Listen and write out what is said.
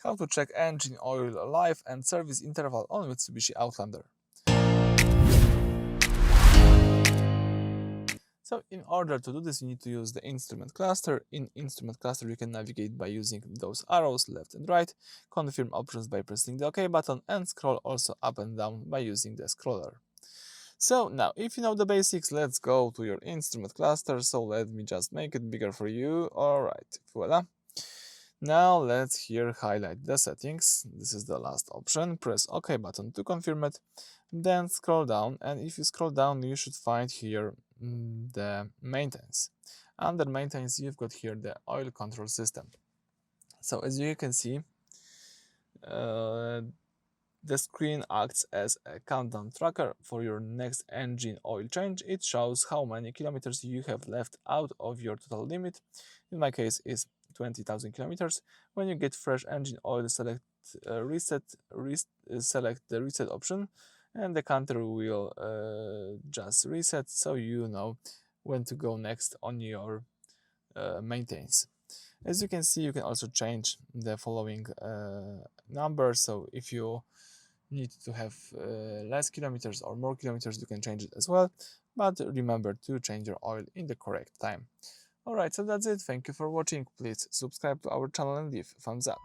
how to check engine oil life and service interval on Mitsubishi Outlander. So in order to do this, you need to use the instrument cluster. In instrument cluster, you can navigate by using those arrows left and right, confirm options by pressing the OK button, and scroll also up and down by using the scroller. So now, if you know the basics, let's go to your instrument cluster. So let me just make it bigger for you. Alright, voila. Now let's here highlight the settings. This is the last option. Press OK button to confirm it. Then scroll down, and if you scroll down, you should find here the maintenance. Under maintenance, you've got here the oil control system. So as you can see, the screen acts as a countdown tracker for your next engine oil change. It shows how many kilometers you have left out of your total limit. In my case, is 20,000 kilometers. When you get fresh engine oil, select select the reset option, and the counter will just reset, so you know when to go next on your maintenance. As you can see, you can also change the following numbers. So if you need to have less kilometers or more kilometers, you can change it as well, but remember to change your oil in the correct time. Alright, so that's it. Thank you for watching. Please subscribe to our channel and leave a thumbs up.